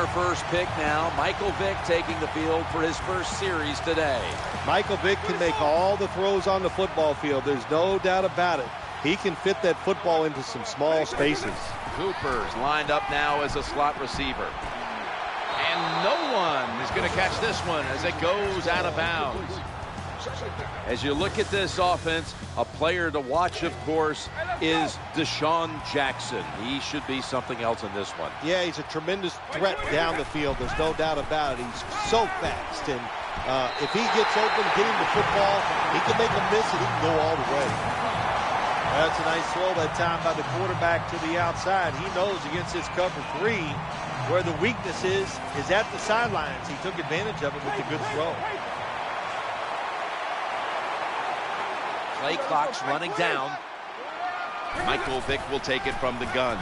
former first pick now. Michael Vick taking the field for his first series today. Michael Vick can make all the throws on the football field. There's no doubt about it. He can fit that football into some small spaces. Cooper's lined up now as a slot receiver. And no one is going to catch this one as it goes out of bounds. As you look at this offense, a player to watch, of course, is Deshaun Jackson. He should be something else in this one. Yeah, he's a tremendous threat down the field. There's no doubt about it. He's so fast. And if he gets open, getting the football, he can make a miss and he can go all the way. That's a nice throw that time by the quarterback to the outside. He knows against his cover 3 where the weakness is at the sidelines. He took advantage of it with a good throw. Play clock's running down. Michael Vick will take it from the gun.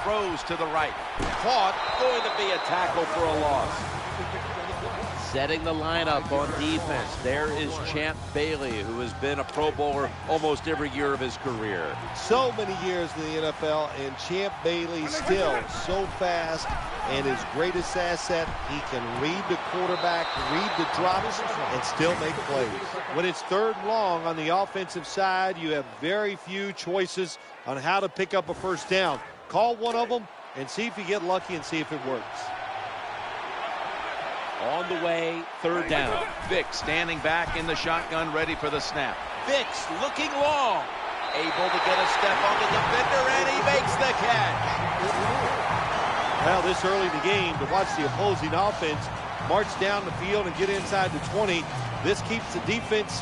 Throws to the right. Caught. Going to be a tackle for a loss. Setting the lineup on defense, there is Champ Bailey, who has been a Pro Bowler almost every year of his career. So many years in the NFL, and Champ Bailey still so fast, and his greatest asset, he can read the quarterback, read the drops, and still make plays. When it's 3rd and long on the offensive side, you have very few choices on how to pick up a first down. Call one of them and see if you get lucky and see if it works. On the way, 3rd down. Vick standing back in the shotgun, ready for the snap. Vick's looking long. Able to get a step on the defender, and he makes the catch. Well, this early in the game, to watch the opposing offense march down the field and get inside the 20, this keeps the defense.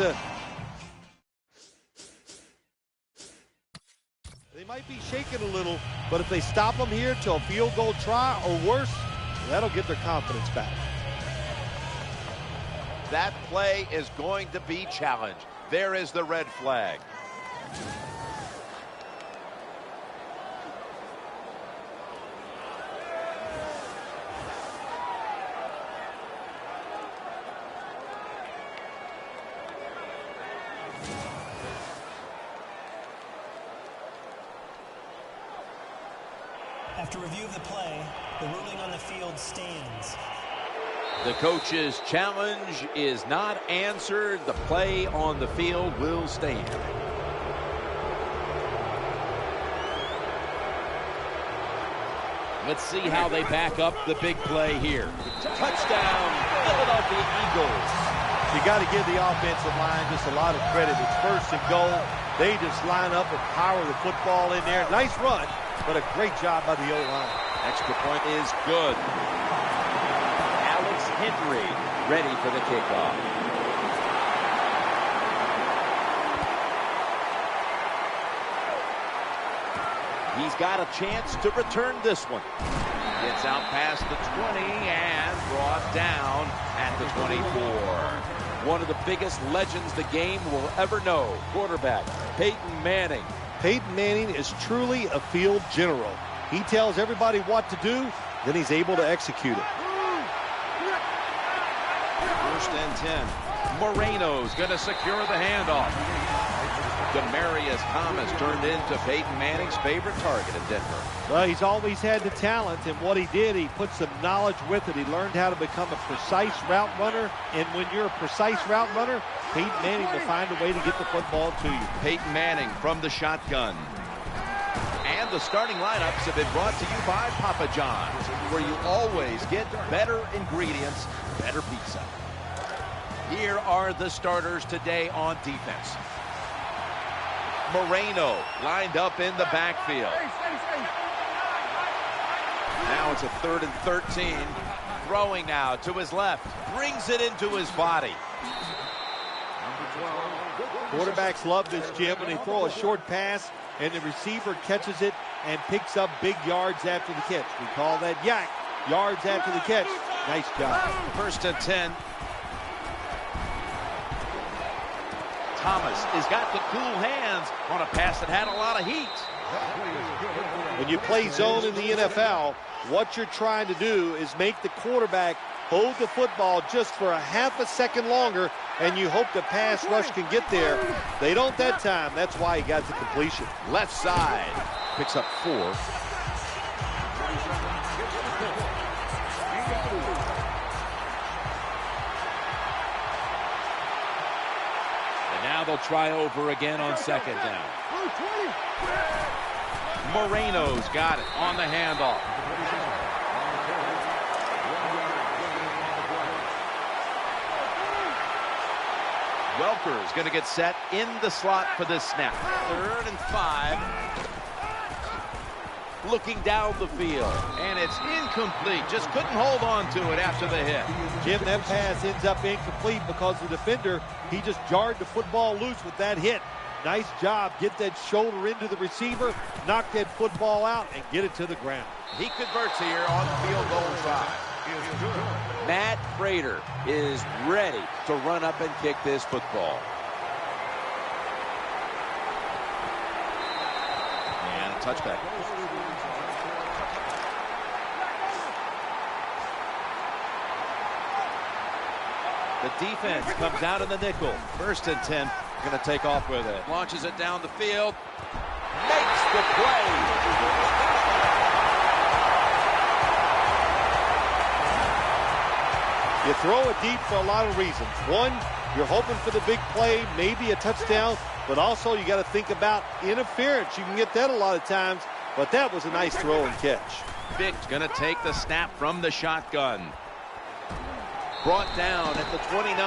They might be shaking a little, but if they stop them here till a field goal try or worse, that'll get their confidence back. That play is going to be challenged. There is the red flag. After review of the play, the ruling on the field stands. The coach's challenge is not answered. The play on the field will stand. Let's see how they back up the big play here. Touchdown, Philadelphia Eagles. You got to give the offensive line just a lot of credit. It's 1st and goal. They just line up and power the football in there. Nice run, but a great job by the O-line. Extra point is good. Alex Henry ready for the kickoff. He's got a chance to return this one. Gets out past the 20 and brought down at the 24. One of the biggest legends the game will ever know, quarterback Peyton Manning. Peyton Manning is truly a field general. He tells everybody what to do, then he's able to execute it. 1st and 10. Moreno's going to secure the handoff. Demaryius Thomas turned into Peyton Manning's favorite target in Denver. Well, he's always had the talent, and what he did, he put some knowledge with it. He learned how to become a precise route runner, and when you're a precise route runner, Peyton Manning will find a way to get the football to you. Peyton Manning from the shotgun. And the starting lineups have been brought to you by Papa John's, where you always get better ingredients, better pizza. Here are the starters today on defense. Moreno lined up in the backfield. Now it's a 3rd and 13. Throwing now to his left. Brings it into his body. Quarterbacks love this, Jim, when they throw a short pass and the receiver catches it and picks up big yards after the catch. We call that yak, yards after the catch. Nice job. 1st and 10. Thomas has got the cool hands on a pass that had a lot of heat. When you play zone in the NFL, what you're trying to do is make the quarterback hold the football just for a half a second longer, and you hope the pass rush can get there. They don't that time. That's why he got the completion. Left side. Picks up 4. And now they'll try over again on second down. Moreno's got it on the handoff. Welker's going to get set in the slot for this snap. 3rd and 5. Looking down the field, and it's incomplete. Just couldn't hold on to it after the hit. Jim, that pass ends up incomplete because the defender, he just jarred the football loose with that hit. Nice job. Get that shoulder into the receiver, knock that football out, and get it to the ground. He converts here on the field goal try. Matt Prater is ready to run up and kick this football. And a touchback. The defense comes out in the nickel. 1st and 10. Going to take off with it. Launches it down the field. Makes the play. You throw it deep for a lot of reasons. One, you're hoping for the big play, maybe a touchdown, but also you got to think about interference. You can get that a lot of times, but that was a nice throw and catch. Vick's going to take the snap from the shotgun. Brought down at the 29.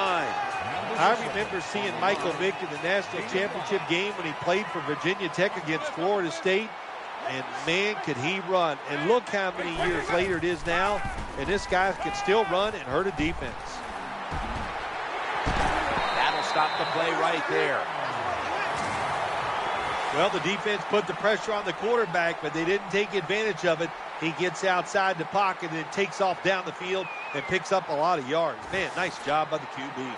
I remember seeing Michael Vick in the national championship game when he played for Virginia Tech against Florida State. And, man, could he run. And look how many years later it is now. And this guy could still run and hurt a defense. That'll stop the play right there. Well, the defense put the pressure on the quarterback, but they didn't take advantage of it. He gets outside the pocket and takes off down the field and picks up a lot of yards. Man, nice job by the QB.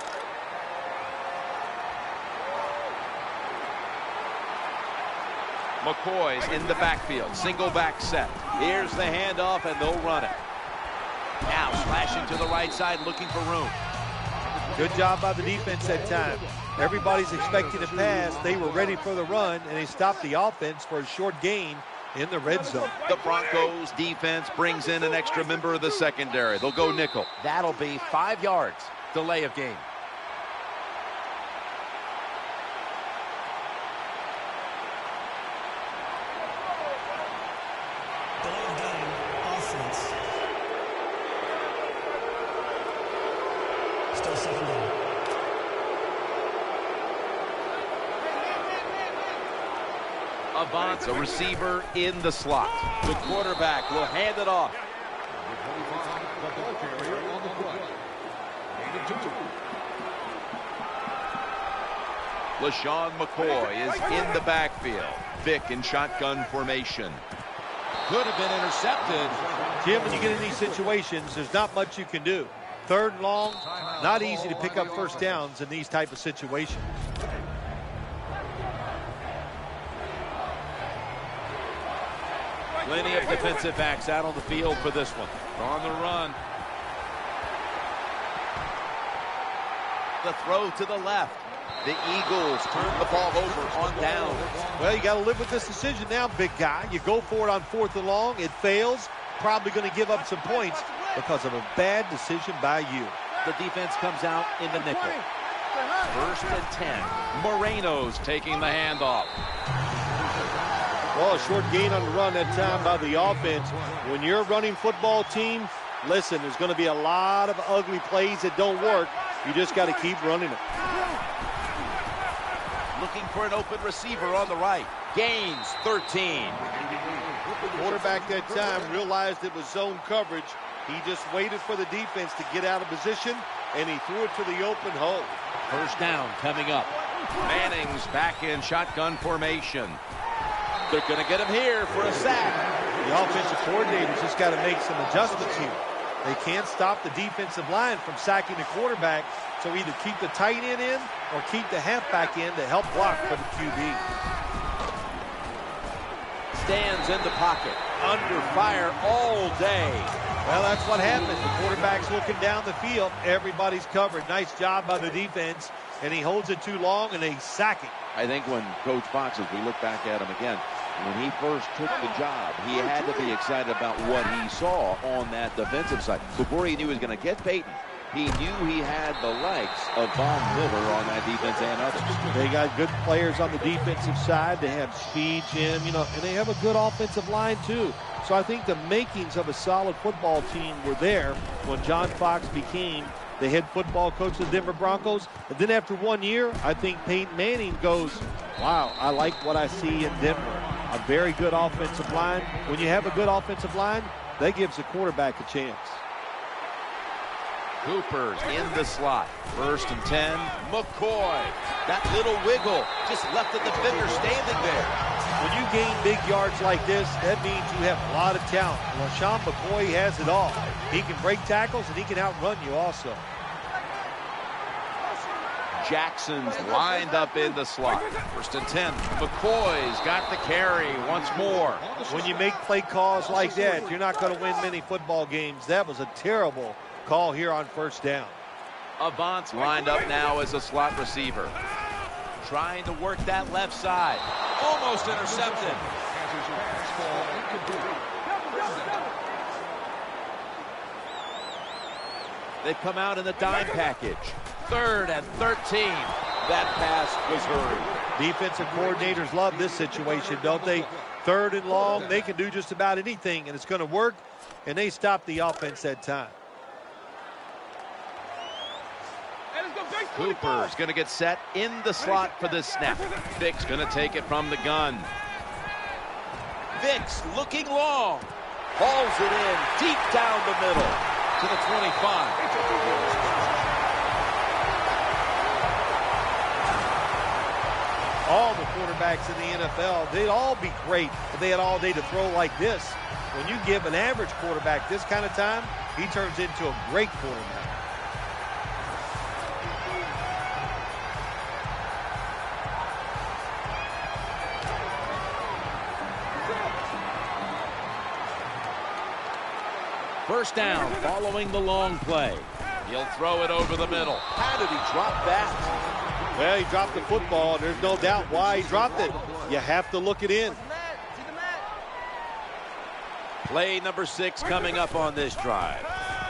McCoy's in the backfield. Single back set. Here's the handoff, and they'll run it. Now slashing to the right side, looking for room. Good job by the defense that time. Everybody's expecting a pass. They were ready for the run, and they stopped the offense for a short gain in the red zone. The Broncos defense brings in an extra member of the secondary. They'll go nickel. That'll be 5 yards. Delay of game. Delay of game, offense. Still 2nd down. Avance, a receiver in the slot. The quarterback will hand it off. LaShawn McCoy is in the backfield. Vick in shotgun formation. Could have been intercepted. Jim, when you get in these situations, there's not much you can do. 3rd and long, not easy to pick up first downs in these type of situations. Plenty of defensive backs out on the field for this one. On the run. The throw to the left. The Eagles turn the ball over on down. Well, you got to live with this decision now, big guy. You go for it on 4th and long. It fails. Probably going to give up some points because of a bad decision by you. The defense comes out in the nickel. 1st and 10. Moreno's taking the handoff. Well, a short gain on the run that time by the offense. When you're a running football team, listen, there's going to be a lot of ugly plays that don't work. You just got to keep running it. Looking for an open receiver on the right. Gains 13. The quarterback that time realized it was zone coverage. He just waited for the defense to get out of position, and he threw it to the open hole. 1st down coming up. Manning's back in shotgun formation. They're going to get him here for a sack. The offensive coordinator's just got to make some adjustments here. They can't stop the defensive line from sacking the quarterback, so either keep the tight end in or keep the halfback in to help block for the QB. Stands in the pocket, under fire all day. Well, that's what happens. The quarterback's looking down the field. Everybody's covered. Nice job by the defense, and he holds it too long, and they sack him. I think when Coach Fox, as we look back at him again, When he first took the job, he had to be excited about what he saw on that defensive side. Before he knew he was going to get Peyton, he knew he had the likes of Von Miller on that defense and others. They got good players on the defensive side. They have speed, Jim, and they have a good offensive line too. So I think the makings of a solid football team were there when John Fox became the head football coach of the Denver Broncos. And then after 1 year, I think Peyton Manning goes, wow, I like what I see in Denver. A very good offensive line. When you have a good offensive line, that gives the quarterback a chance. Cooper's in the slot. 1st and 10. McCoy. That little wiggle just left the defender standing there. When you gain big yards like this, that means you have a lot of talent. LeSean McCoy has it all. He can break tackles and he can outrun you also. Jackson's lined up in the slot. 1st and 10. McCoy's got the carry once more. When you make play calls like that, you're not going to win many football games. That was a terrible call here on 1st down. Avant's lined up now as a slot receiver. Trying to work that left side. Almost intercepted. They've come out in the dime package. 3rd and 13. That pass was hurried. Defensive coordinators love this situation, don't they? 3rd and long, they can do just about anything, and it's going to work, and they stop the offense that time. Cooper's going to get set in the slot for this snap. Vick's going to take it from the gun. Vick's looking long. Hauls it in deep down the middle to the 25. All the quarterbacks in the NFL, they'd all be great if they had all day to throw like this. When you give an average quarterback this kind of time, he turns into a great quarterback. First down following the long play. He'll throw it over the middle. How did he drop that? Well, he dropped the football, and there's no doubt why he dropped it. You have to look it in. Play number 6 coming up on this drive.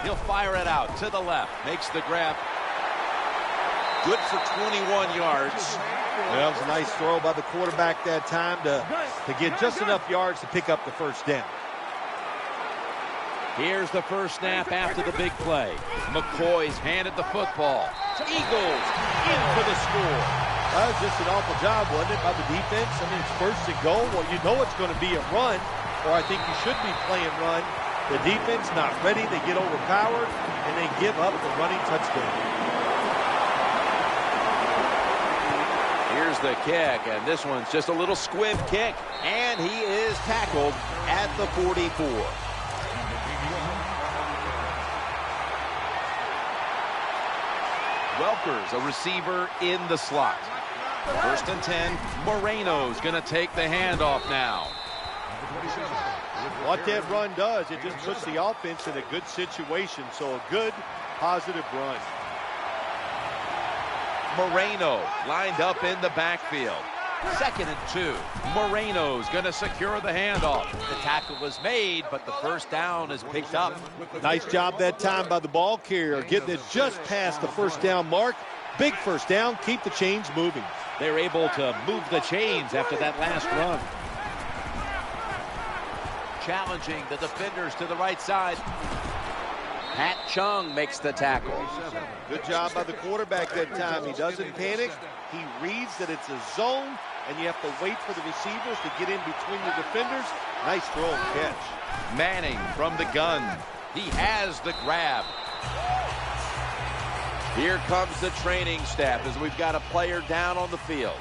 He'll fire it out to the left. Makes the grab. Good for 21 yards. Well, it was a nice throw by the quarterback that time to get just enough yards to pick up the 1st down. Here's the first snap after the big play. McCoy's handed the football. Eagles in for the score. That was just an awful job, wasn't it, by the defense? I mean, it's 1st and goal. Well, you know it's going to be a run, or I think you should be playing run. The defense not ready. They get overpowered, and they give up the running touchdown. Here's the kick, and this one's just a little squib kick, and he is tackled at the 44. Welker's a receiver in the slot. 1st and 10. Moreno's going to take the handoff now. What that run does, it just puts the offense in a good situation. So a good, positive run. Moreno lined up in the backfield. 2nd and 2. Moreno's going to secure the handoff. The tackle was made, but the first down is picked up. Nice job that time by the ball carrier, getting it just past the 1st down mark. Big 1st down, keep the chains moving. They're able to move the chains after that last run. Challenging the defenders to the right side. Pat Chung makes the tackle. Good job by the quarterback that time. He doesn't panic. He reads that it's a zone, and you have to wait for the receivers to get in between the defenders. Nice throw and catch. Manning from the gun. He has the grab. Here comes the training staff as we've got a player down on the field.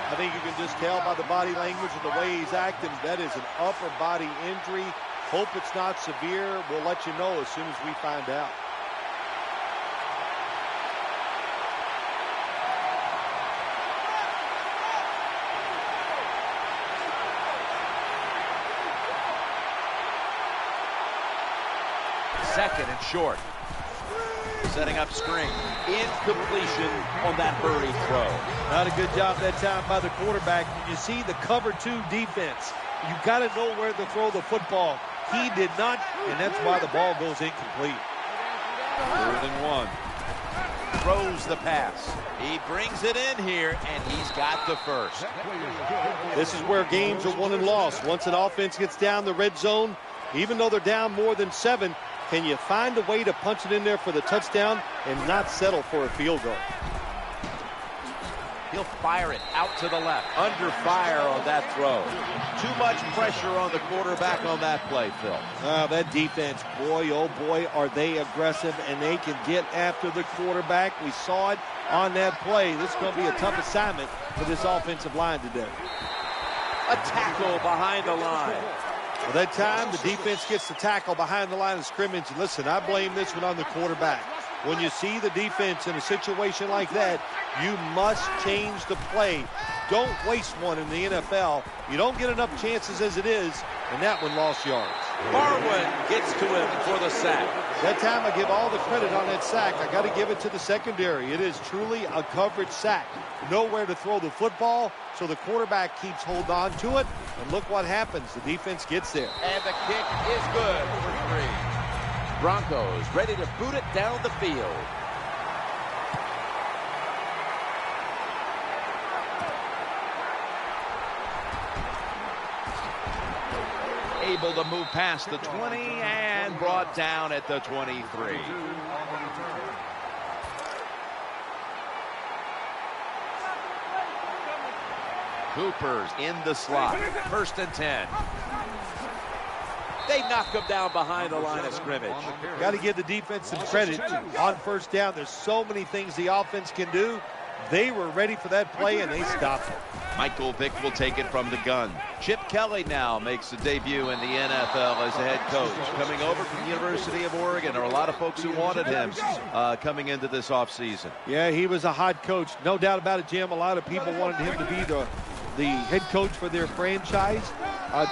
I think you can just tell by the body language and the way he's acting, that is an upper body injury. Hope it's not severe. We'll let you know as soon as we find out. Second and short. Setting up screen. Incompletion on that hurry throw. Not a good job that time by the quarterback. You see the cover 2 defense. You got to know where to throw the football. He did not, and that's why the ball goes incomplete. 3rd and 1. Throws the pass. He brings it in here, and he's got the first. This is where games are won and lost. Once an offense gets down the red zone, even though they're down more than 7, can you find a way to punch it in there for the touchdown and not settle for a field goal? He'll fire it out to the left. Under fire on that throw. Too much pressure on the quarterback on that play, Phil. That defense, boy, oh boy, are they aggressive, and they can get after the quarterback. We saw it on that play. This is going to be a tough assignment for this offensive line today. A tackle behind the line. Well, that time, the defense gets the tackle behind the line of scrimmage. Listen, I blame this one on the quarterback. When you see the defense in a situation like that, you must change the play. Don't waste one in the NFL. You don't get enough chances as it is, and that one lost yards. Barwin gets to him for the sack. That time I give all the credit on that sack. I got to give it to the secondary. It is truly a coverage sack. Nowhere to throw the football, so the quarterback keeps hold on to it, and look what happens. The defense gets there. And the kick is good for 3. Broncos ready to boot it down the field. Able to move past the 20 and brought down at the 23. Cooper's in the slot. 1st and 10. They knock him down behind the line of scrimmage. Got to give the defense some credit on 1st down. There's so many things the offense can do. They were ready for that play, and they stopped it. Michael Vick will take it from the gun. Chip Kelly now makes a debut in the NFL as a head coach. Coming over from the University of Oregon. There are a lot of folks who wanted him coming into this offseason. Yeah, he was a hot coach. No doubt about it, Jim. A lot of people wanted him to be the head coach for their franchise.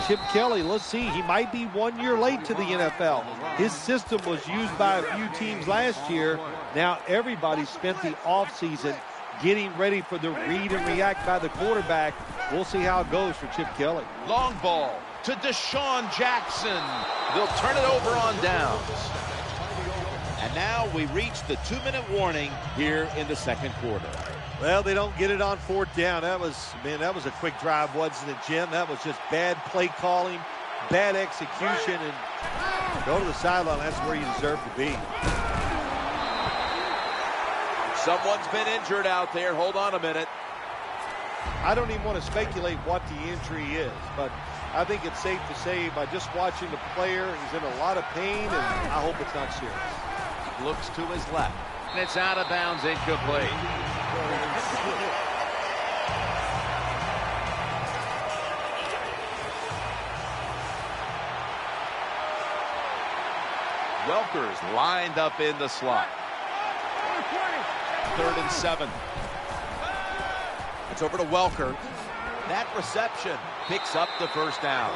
Chip Kelly, let's see, he might be 1 year late to the NFL. His system was used by a few teams last year. Now everybody spent the offseason getting ready for the read and react by the quarterback. We'll see how it goes for Chip Kelly. Long ball to Deshaun Jackson. They'll turn it over on downs. And now we reach the 2-minute warning here in the 2nd quarter. Well, they don't get it on 4th down. That was a quick drive, wasn't it, Jim? That was just bad play calling, bad execution, and go to the sideline. That's where you deserve to be. Someone's been injured out there. Hold on a minute. I don't even want to speculate what the injury is, but I think it's safe to say by just watching the player, he's in a lot of pain, and I hope it's not serious. Looks to his left, and it's out of bounds, incomplete. Welker's lined up in the slot. 3rd and 7. It's over to Welker. That reception picks up the 1st down.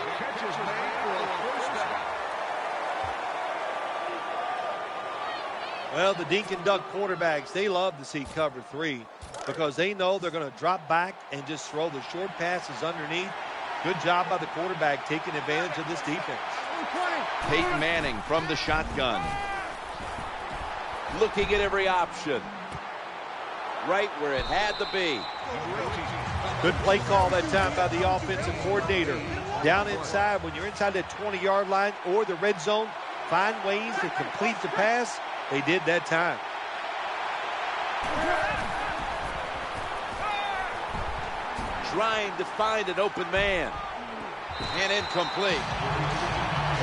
Well, the dink and duck quarterbacks, they love to see cover 3 because they know they're going to drop back and just throw the short passes underneath. Good job by the quarterback taking advantage of this defense. Peyton Manning from the shotgun. Looking at every option. Right where it had to be. Good play call that time by the offensive coordinator. Down inside, when you're inside that 20-yard line or the red zone, find ways to complete the pass. They did that time. Trying to find an open man. And incomplete.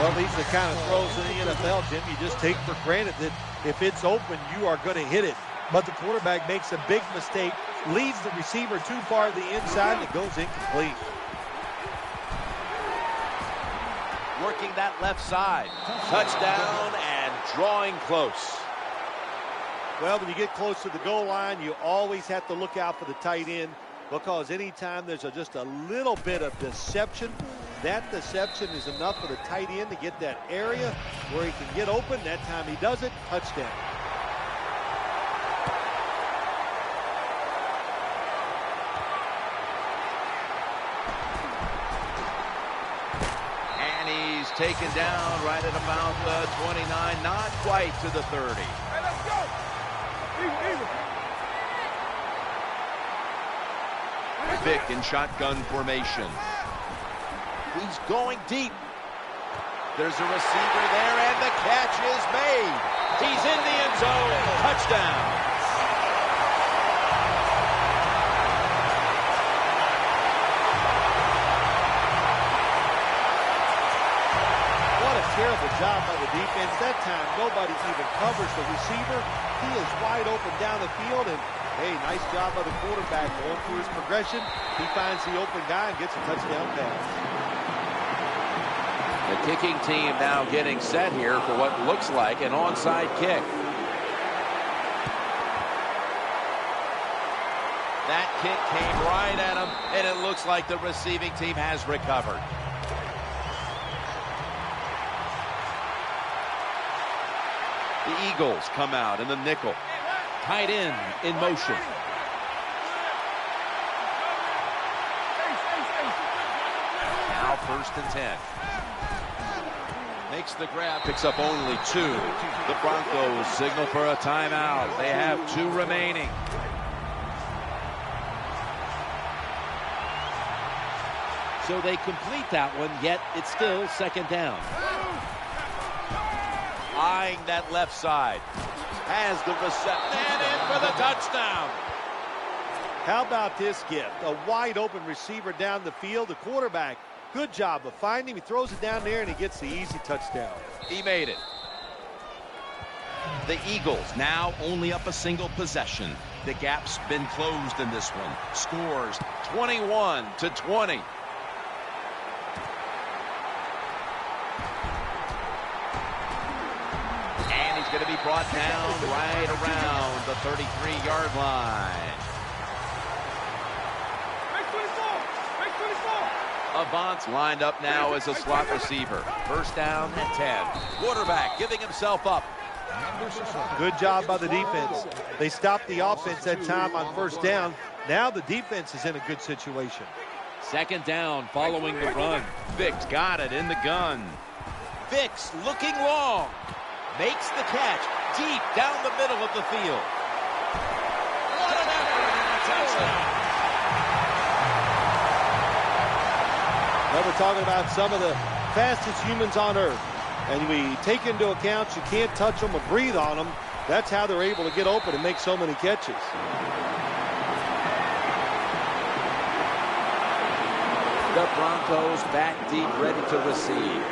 Well, these are the kind of throws in the NFL, Jim, you just take for granted that if it's open, you are going to hit it. But the quarterback makes a big mistake, leaves the receiver too far to the inside, and it goes incomplete. Working that left side. Touchdown and drawing close. Well, when you get close to the goal line, you always have to look out for the tight end because anytime there's just a little bit of deception, that deception is enough for the tight end to get that area where he can get open. That time he does it. Touchdown. taken down right at about the 29, not quite to the 30. Vick in shotgun formation. He's going deep. There's a receiver there, and the catch is made. He's in the end zone. Touchdown. Terrible job by the defense. That time, nobody even covers the receiver. He is wide open down the field, and hey, nice job by the quarterback going through his progression. He finds the open guy and gets a touchdown pass. The kicking team now getting set here for what looks like an onside kick. That kick came right at him, and it looks like the receiving team has recovered. The Eagles come out in the nickel. Tight end in motion. Now 1st and 10. Makes the grab, picks up only 2. The Broncos signal for a timeout. They have 2 remaining. So they complete that one, yet it's still 2nd down. Eyeing that left side. Has the reception and in for the touchdown. How about this gift? A wide open receiver down the field. The quarterback, good job of finding him. He throws it down there and he gets the easy touchdown. He made it. The Eagles now only up a single possession. The gap's been closed in this one. Scores 21-20. Going to be brought down right around the 33-yard line. Avant's lined up now as a slot receiver. 1st down and 10. Quarterback giving himself up. Good job by the defense. They stopped the offense that time on 1st down. Now the defense is in a good situation. 2nd down following the run. Vick's got it in the gun. Vick's looking long. Makes the catch deep down the middle of the field. What an effort! Touchdown! Now we're talking about some of the fastest humans on earth. And we take into account you can't touch them or breathe on them. That's how they're able to get open and make so many catches. The Broncos back deep, ready to receive.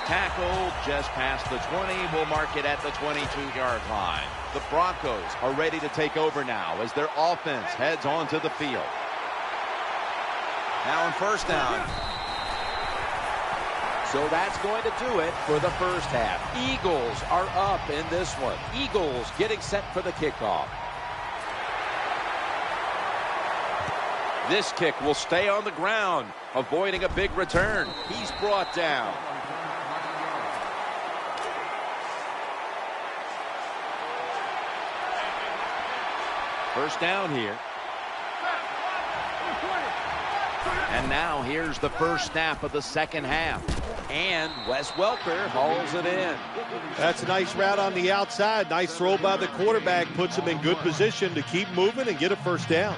Tackled just past the 20. We'll mark it at the 22-yard line. The Broncos are ready to take over now as their offense heads onto the field. Now on 1st down. So that's going to do it for the 1st half. Eagles are up in this one. Eagles getting set for the kickoff. This kick will stay on the ground, avoiding a big return. He's brought down. 1st down here. And now here's the 1st snap of the 2nd half. And Wes Welker hauls it in. That's a nice route on the outside. Nice throw by the quarterback. Puts him in good position to keep moving and get a 1st down.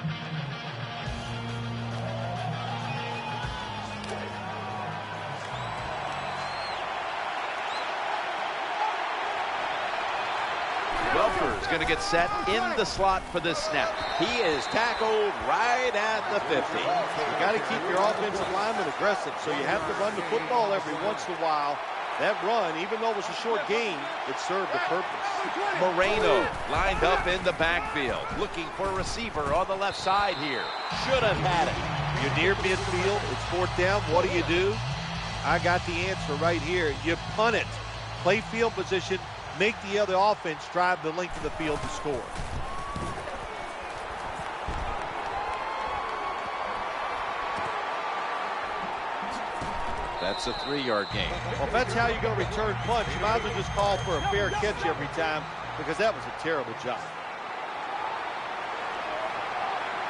Welker's going to get set in the slot for this snap. He is tackled right at the 50. You got to keep your offensive lineman aggressive, so you have to run the football every once in a while. That run, even though it was a short game, it served a purpose. Moreno lined up in the backfield, looking for a receiver on the left side here. Should have had it. You're near midfield. It's 4th down. What do? I got the answer right here. You punt it. Play field position. Make the other offense drive the length of the field to score. That's a 3-yard gain. Well, if that's how you're going to return punts, you might as well just call for a fair catch every time, because that was a terrible job.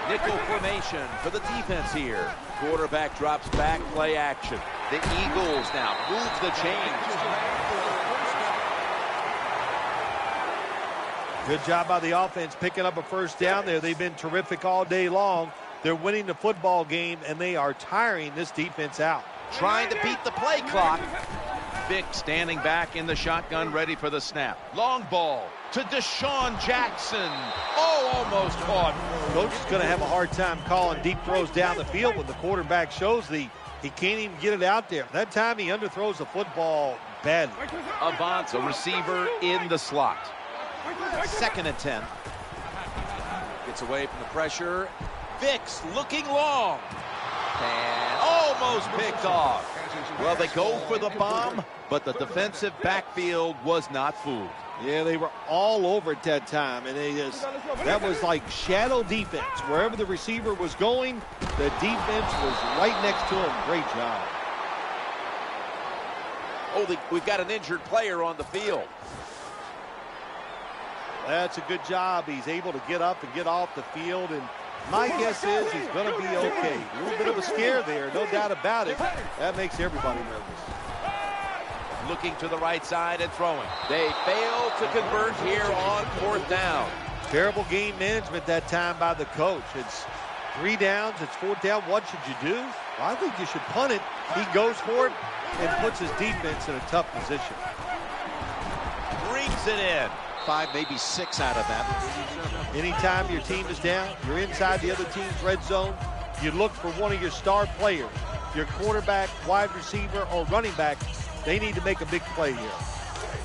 Nickel formation for the defense here. Quarterback drops back, play action. The Eagles now move the chains. Good job by the offense picking up a first down there. They've been terrific all day long. They're winning the football game, and they are tiring this defense out. Trying to beat the play clock. Vick standing back in the shotgun, ready for the snap. Long ball to Deshaun Jackson. Oh, almost caught. Coach is going to have a hard time calling deep throws down the field when the quarterback shows he can't even get it out there. That time he underthrows the football badly. Avance, a receiver in the slot. 2nd and 10. Gets away from the pressure. Vicks looking long. And almost picked off. Well, they go for the bomb, but the defensive backfield was not fooled. Yeah, they were all over at that time, and that was like shadow defense. Wherever the receiver was going, the defense was right next to him. Great job. Oh, we've got an injured player on the field. That's a good job. He's able to get up and get off the field, and my guess is he's going to be okay. A little bit of a scare there, no doubt about it. That makes everybody nervous. Looking to the right side and throwing. They fail to convert here on 4th down. Terrible game management that time by the coach. It's 3 downs, it's 4th down. What should you do? Well, I think you should punt it. He goes for it and puts his defense in a tough position. Brings it in. 5, maybe 6 out of that. Anytime your team is down, you're inside the other team's red zone, you look for one of your star players, your quarterback, wide receiver, or running back. They need to make a big play here.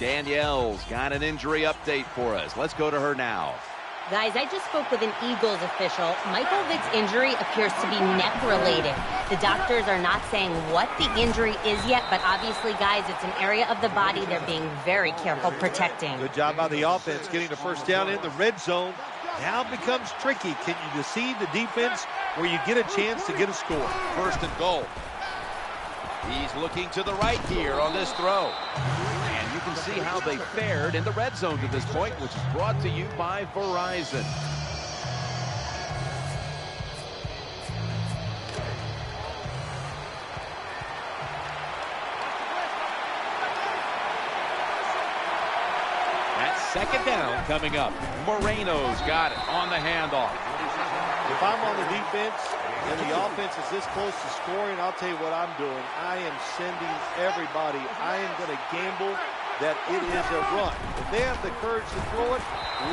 Danielle's got an injury update for us. Let's go to her now. Guys, I just spoke with an Eagles official. Michael Vick's injury appears to be neck-related. The doctors are not saying what the injury is yet, but obviously, guys, it's an area of the body they're being very careful protecting. Good job by the offense getting the first down in the red zone. Now it becomes tricky. Can you deceive the defense where you get a chance to get a score? 1st and goal. He's looking to the right here on this throw. And you can see how they fared in the red zone to this point, which is brought to you by Verizon. That's 2nd down coming up. Moreno's got it on the handoff. If I'm on the defense and the offense is this close to scoring, I'll tell you what I'm doing. I am sending everybody. I am going to gamble that it is a run. If they have the courage to throw it,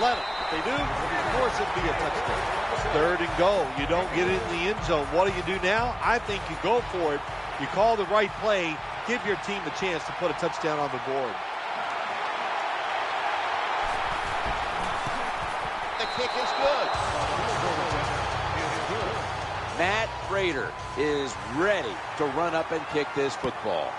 let them. If they do, of course it'll be a touchdown. 3rd and goal. You don't get it in the end zone. What do? Now? I think you go for it. You call the right play. Give your team a chance to put a touchdown on the board. The kick is good. Matt Prater is ready to run up and kick this football.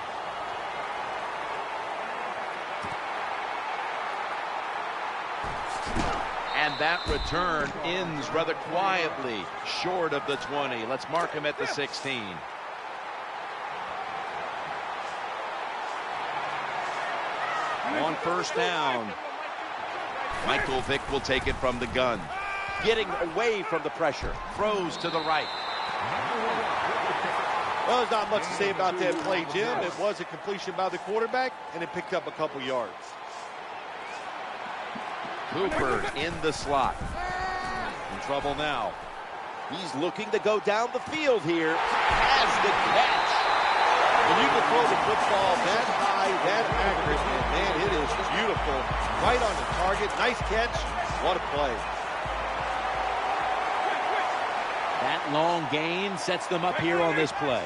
And that return ends rather quietly, short of the 20. Let's mark him at the 16. On 1st down, Michael Vick will take it from the gun. Getting away from the pressure. Throws to the right. Well, there's not much to say about that play, Jim. It was a completion by the quarterback, and it picked up a couple yards. Cooper in the slot. In trouble now. He's looking to go down the field here. Has the catch. When you can throw the football that high, that accurate, and man, it is beautiful. Right on the target. Nice catch. What a play. That long gain sets them up here on this play.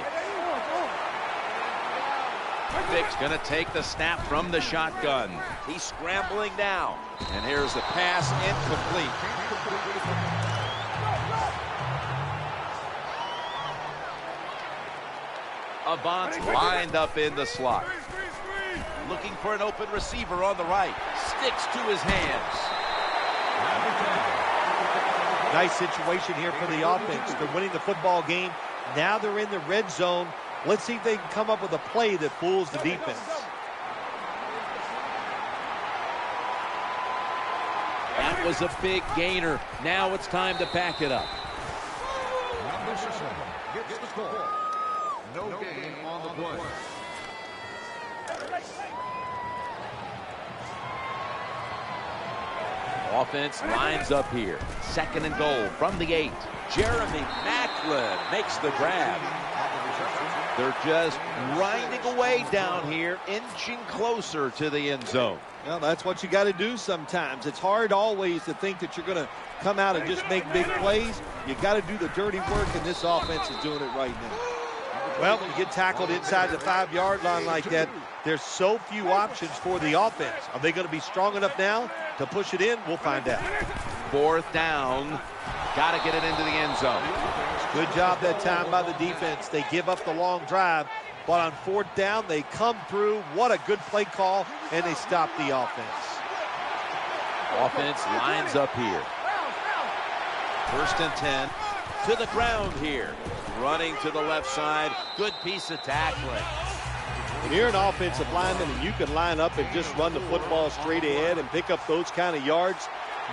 Vick's going to take the snap from the shotgun. He's scrambling now. And here's the pass incomplete. Avance lined up in the slot. Looking for an open receiver on the right. Sticks to his hands. Nice situation here for the offense. They're winning the football game. Now they're in the red zone. Let's see if they can come up with a play that fools the defense. That was a big gainer. Now it's time to back it up. Gets the call. No gain on the play. Offense lines up here. 2nd and goal from the 8. Jeremy Maclin makes the grab. They're just grinding away down here, inching closer to the end zone. Well, that's what you got to do sometimes. It's hard always to think that you're going to come out and just make big plays. You got to do the dirty work, and this offense is doing it right now. Well, when you get tackled inside the 5-yard line like that, there's so few options for the offense. Are they going to be strong enough now to push it in? We'll find out. 4th down. Got to get it into the end zone. Good job that time by the defense. They give up the long drive, but on 4th down, they come through. What a good play call, and they stop the offense. Offense lines up here. 1st and 10. To the ground here. Running to the left side. Good piece of tackling. When you're an offensive lineman and you can line up and just run the football straight ahead and pick up those kind of yards,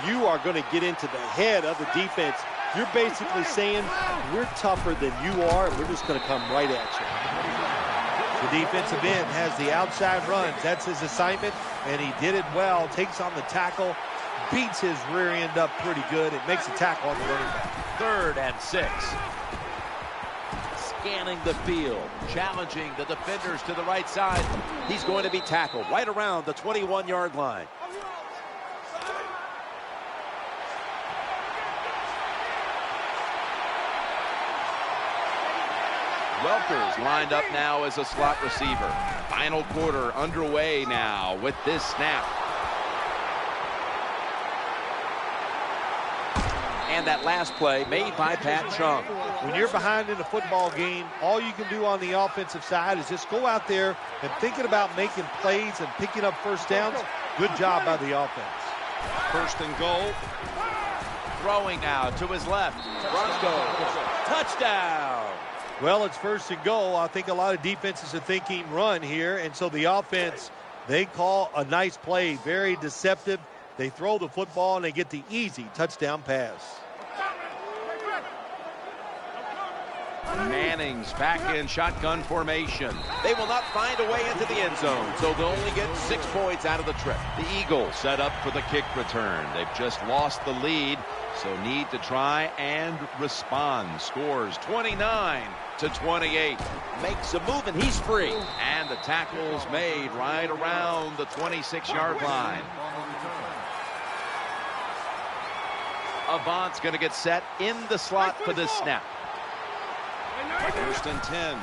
you are going to get into the head of the defense. You're basically saying, we're tougher than you are, and we're just going to come right at you. The defensive end has the outside runs. That's his assignment, and he did it well. Takes on the tackle, beats his rear end up pretty good. It makes a tackle on the running back. 3rd and 6. Scanning the field, challenging the defenders to the right side. He's going to be tackled right around the 21-yard line. Welker's lined up now as a slot receiver. Final quarter underway now with this snap. And that last play made by Pat Chung. When you're behind in a football game, all you can do on the offensive side is just go out there and thinking about making plays and picking up first downs. Good job by the offense. 1st and goal. Throwing now to his left. Broncos. Touchdown. Well, it's 1st and goal. I think a lot of defenses are thinking run here, and so the offense, they call a nice play. Very deceptive. They throw the football, and they get the easy touchdown pass. Manning's back in shotgun formation. They will not find a way into the end zone, so they'll only get 6 points out of the trip. The Eagles set up for the kick return. They've just lost the lead, so need to try and respond. Scores 29-28. Makes a move, and he's free. And the tackle's made right around the 26-yard line. Avant's going to get set in the slot for this snap. 1st and 10.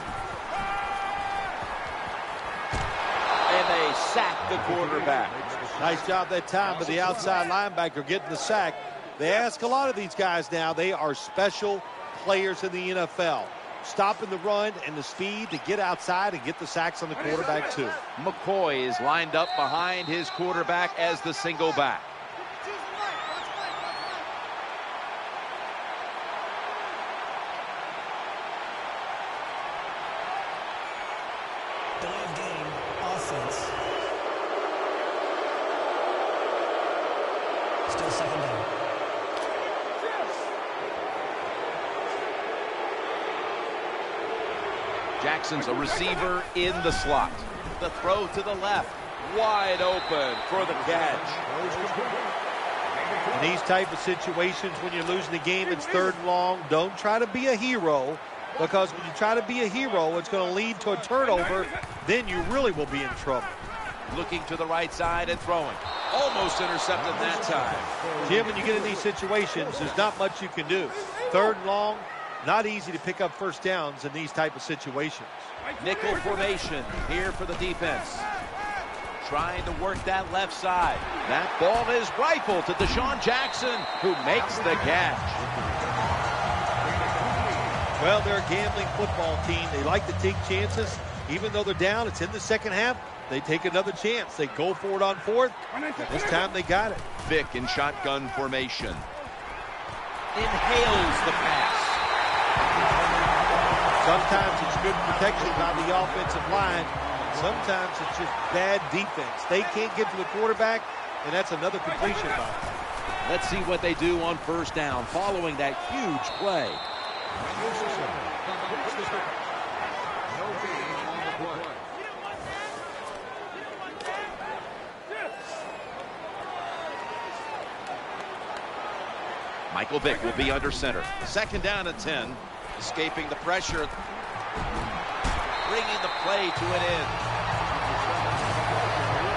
And they sack the quarterback. Nice job that time by the outside linebacker getting the sack. They ask a lot of these guys now. They are special players in the NFL. Stopping the run and the speed to get outside and get the sacks on the quarterback too. McCoy is lined up behind his quarterback as the single back. Delay of game, offense. Still 2nd down. Jackson's a receiver in the slot. The throw to the left. Wide open for the catch. In these type of situations, when you're losing the game, it's 3rd and long. Don't try to be a hero, because when you try to be a hero, it's going to lead to a turnover. Then you really will be in trouble. Looking to the right side and throwing. Almost intercepted that time. Jim, when you get in these situations, there's not much you can do. 3rd and long, not easy to pick up first downs in these type of situations. Nickel formation here for the defense. Trying to work that left side. That ball is rifled to Deshaun Jackson, who makes the catch. Well, they're a gambling football team. They like to take chances. Even though they're down, it's in the 2nd half. They take another chance. They go for it on 4th. This time they got it. Vick in shotgun formation. Inhales the pass. Sometimes it's good protection by the offensive line. Sometimes it's just bad defense. They can't get to the quarterback, and that's another completion by them. Let's see what they do on 1st down following that huge play. No gain on the play. Michael Vick will be under center. 2nd down and 10. Escaping the pressure. Bringing the play to an end.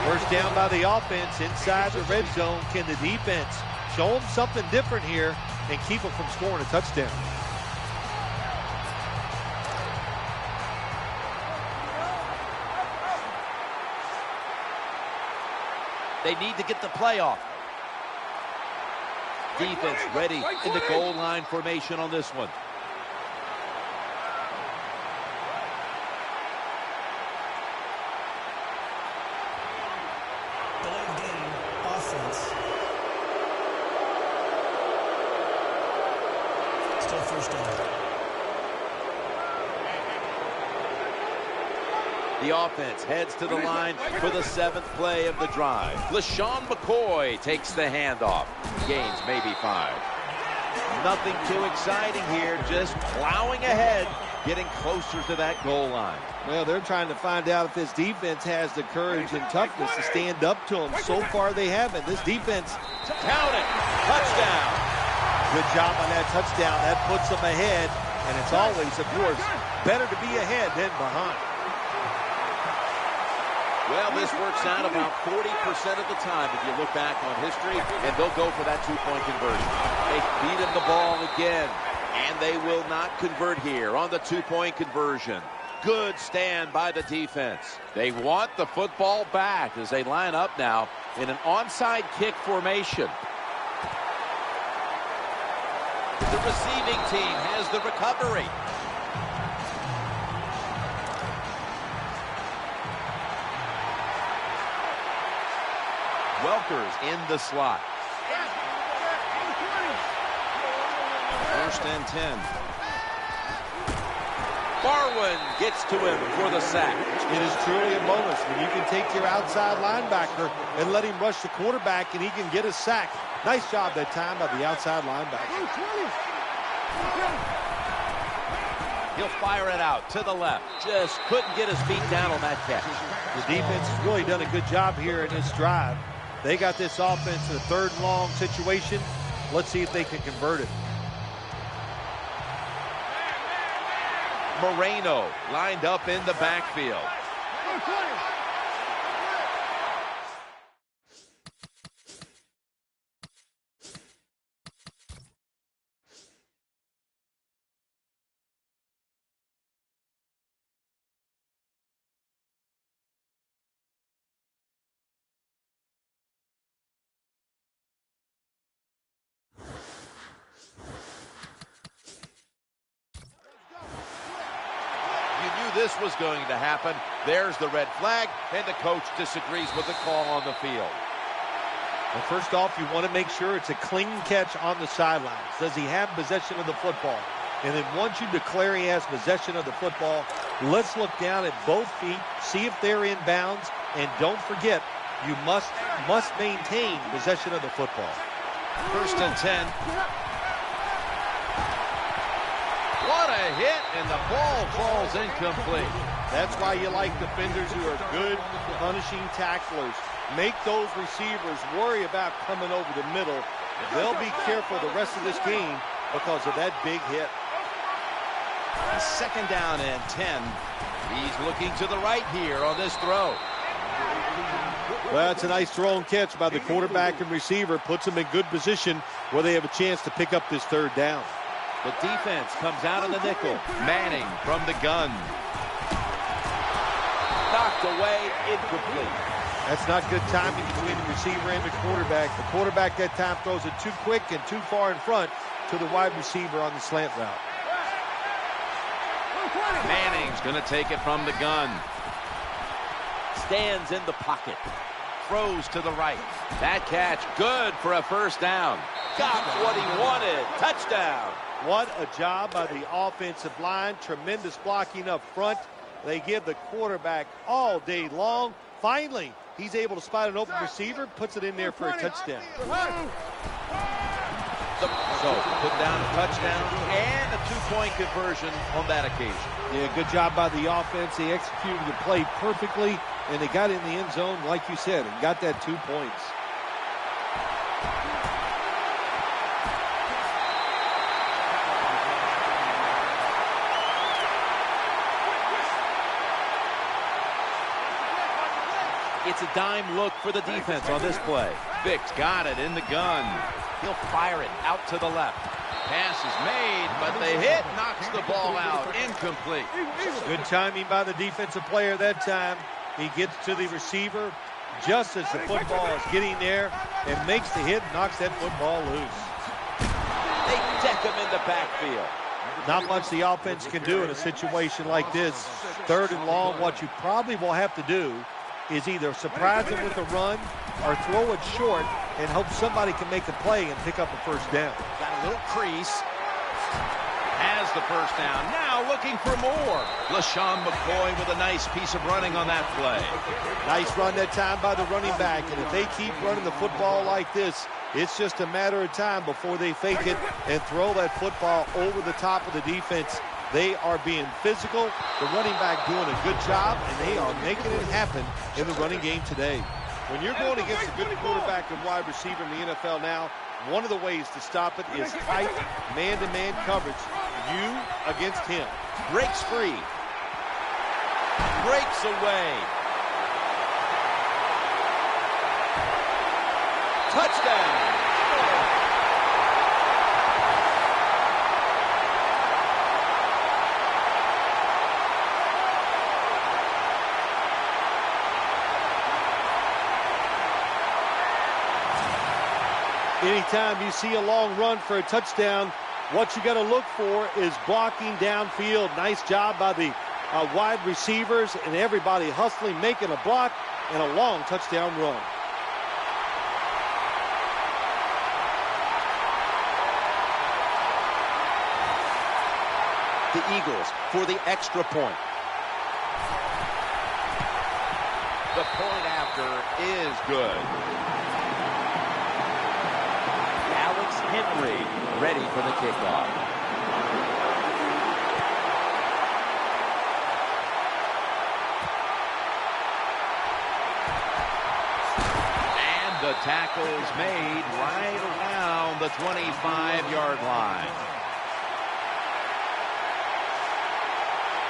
First down by the offense inside the red zone. Can the defense show them something different here and keep them from scoring a touchdown? They need to get the play off. Defense ready in the goal line formation on this one. Delayed game, offense. Still first down. The offense heads to the line for the 7th play of the drive. LaShawn McCoy takes the handoff. Gains maybe 5. Nothing too exciting here, just plowing ahead, getting closer to that goal line. Well, they're trying to find out if this defense has the courage and toughness to stand up to them. So far, they haven't. This defense, count it, touchdown. Good job on that touchdown. That puts them ahead, and it's always, of course, better to be ahead than behind. Well, this works out about 40% of the time if you look back on history, and they'll go for that 2-point conversion. They feed him the ball again, and they will not convert here on the 2-point conversion. Good stand by the defense. They want the football back as they line up now in an onside kick formation. The receiving team has the recovery. Welker's in the slot. 1st and 10. Barwin gets to him for the sack. It is truly a bonus when you can take your outside linebacker and let him rush the quarterback and he can get a sack. Nice job that time by the outside linebacker. He'll fire it out to the left. Just couldn't get his feet down on that catch. The defense has really done a good job here in this drive. They got this offense in a 3rd and long situation. Let's see if they can convert it. Moreno lined up in the backfield. This was going to happen. There's the red flag, and the coach disagrees with the call on the field. Well, first off, you want to make sure it's a clean catch on the sidelines. Does he have possession of the football? And then once you declare he has possession of the football, let's look down at both feet, see if they're in bounds, and don't forget, you must maintain possession of the football. 1st and 10. What a hit, and the ball falls incomplete. That's why you like defenders who are good punishing tacklers. Make those receivers worry about coming over the middle. They'll be careful the rest of this game because of that big hit. 2nd down and 10. He's looking to the right here on this throw. Well, it's a nice throw and catch by the quarterback and receiver. Puts them in good position where they have a chance to pick up this 3rd down. The defense comes out of the nickel. Manning from the gun. Knocked away, incomplete. That's not good timing between the receiver and the quarterback. The quarterback that time throws it too quick and too far in front to the wide receiver on the slant route. Manning's going to take it from the gun. Stands in the pocket. Throws to the right. That catch good for a 1st down. Got what he wanted. Touchdown. What a job by the offensive line. Tremendous blocking up front. They give the quarterback all day long. Finally, he's able to spot an open receiver, puts it in there for a touchdown. So, put down a touchdown and a 2-point two-point conversion on that occasion. Yeah, good job by the offense. They executed the play perfectly, and they got in the end zone, like you said, and got that 2 points. It's a dime look for the defense on this play. Vicks got it in the gun. He'll fire it out to the left. Pass is made, but the hit knocks the ball out. Incomplete. Good timing by the defensive player that time. He gets to the receiver just as the football is getting there and makes the hit and knocks that football loose. They deck him in the backfield. Not much the offense can do in a situation like this. 3rd and long, what you probably will have to do is either surprise them with a run or throw it short and hope somebody can make a play and pick up a first down. Got a little crease. Has the first down. Now looking for more. LaShawn McCoy with a nice piece of running on that play. Nice run that time by the running back. And if they keep running the football like this, it's just a matter of time before they fake it and throw that football over the top of the defense. They are being physical. The running back doing a good job, and they are making it happen in the running game today. When you're going against a good quarterback and wide receiver in the NFL now, one of the ways to stop it is tight man-to-man coverage. You against him. Breaks free. Breaks away. Touchdown. Anytime you see a long run for a touchdown, what you got to look for is blocking downfield. Nice job by the wide receivers and everybody hustling, making a block and a long touchdown run. The Eagles for the extra point. The point after is good. Henry ready for the kickoff. And the tackle is made right around the 25-yard line.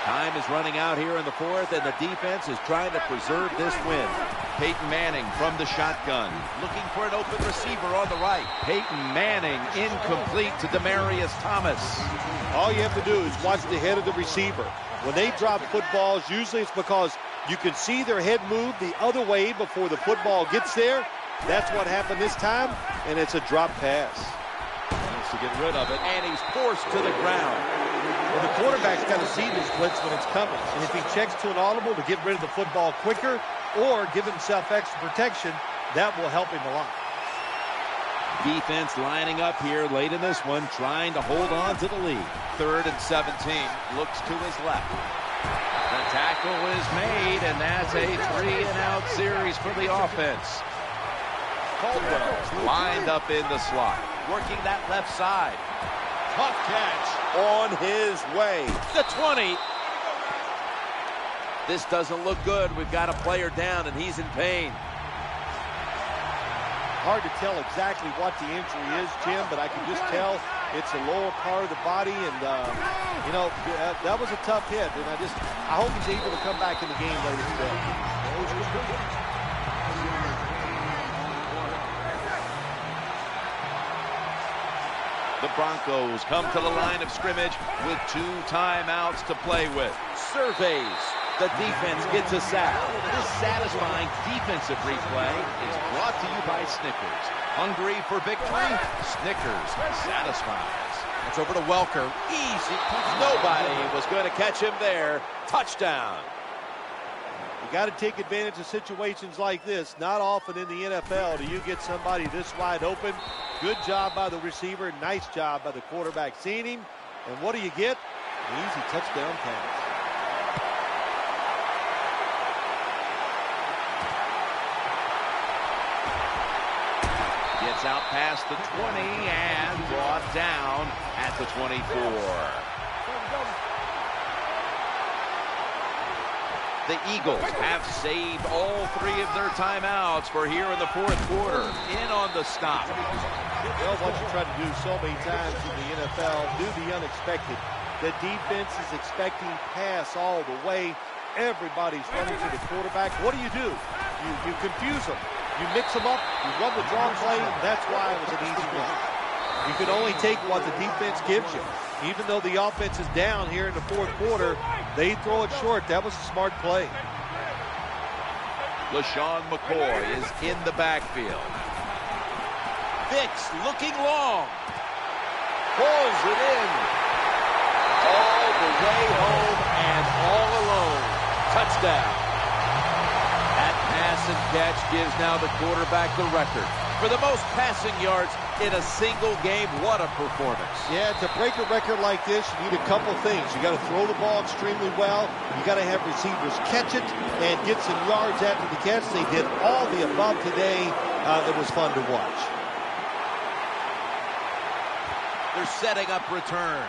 Time is running out here in the 4th, and the defense is trying to preserve this win. Peyton Manning from the shotgun, looking for an open receiver on the right. Peyton Manning incomplete to Demaryius Thomas. All you have to do is watch the head of the receiver. When they drop footballs, usually it's because you can see their head move the other way before the football gets there. That's what happened this time, and it's a drop pass. Wants to get rid of it, and he's forced to the ground. Well, the quarterback's got to see this blitz when it's coming. And if he checks to an audible to get rid of the football quicker or give himself extra protection, that will help him a lot. Defense lining up here late in this one, trying to hold on to the lead. 3rd and 17. Looks to his left. The tackle is made, and that's a 3-and-out series for the offense. Caldwell's lined up in the slot, working that left side. Tough catch on his way. The 20. This doesn't look good. We've got a player down, and he's in pain. Hard to tell exactly what the injury is, Jim, but I can just tell it's the lower part of the body, and, you know, that was a tough hit, and I hope he's able to come back in the game later today. The Broncos come to the line of scrimmage with 2 timeouts to play with. Surveys. The defense gets a sack. This satisfying defensive replay is brought to you by Snickers. Hungry for victory? Snickers satisfies. It's over to Welker. Easy. Nobody was going to catch him there. Touchdown. You got to take advantage of situations like this. Not often in the NFL do you get somebody this wide open. Good job by the receiver. Nice job by the quarterback seeing him. And what do you get? An easy touchdown pass. Gets out past the 20 and brought down at the 24. The Eagles have saved all 3 of their timeouts for here in the 4th quarter. In on the stop. Well, what you try to do so many times in the NFL, do the unexpected. The defense is expecting pass all the way. Everybody's running to the quarterback. What do? You confuse them. You mix them up. You run the draw play. That's why it was an easy run. You can only take what the defense gives you. Even though the offense is down here in the 4th quarter, they throw it short. That was a smart play. LaShawn McCoy is in the backfield. Vicks looking long. Pulls it in. All the way home and all alone. Touchdown. That pass and catch gives now the quarterback the record for the most passing yards in a single game. What a performance. Yeah, to break a record like this, you need a couple things. You got to throw the ball extremely well. You got to have receivers catch it and get some yards after the catch. They did all the above today. It was fun to watch. They're setting up return.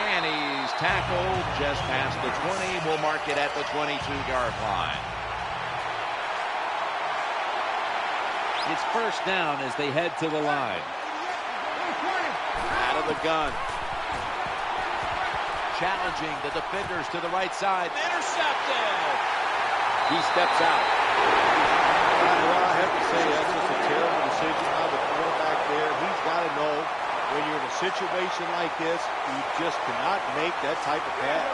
And he's tackled just past the 20. We'll mark it at the 22-yard line. It's first down as they head to the line. Out of the gun. Challenging the defenders to the right side. Intercepted. He steps out. Well, I have to say that's just a terrible decision by the quarterback there. He's got to know when you're in a situation like this, you just cannot make that type of pass.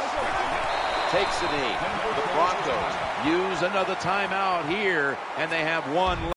Takes a knee. The Broncos use another timeout here, and they have one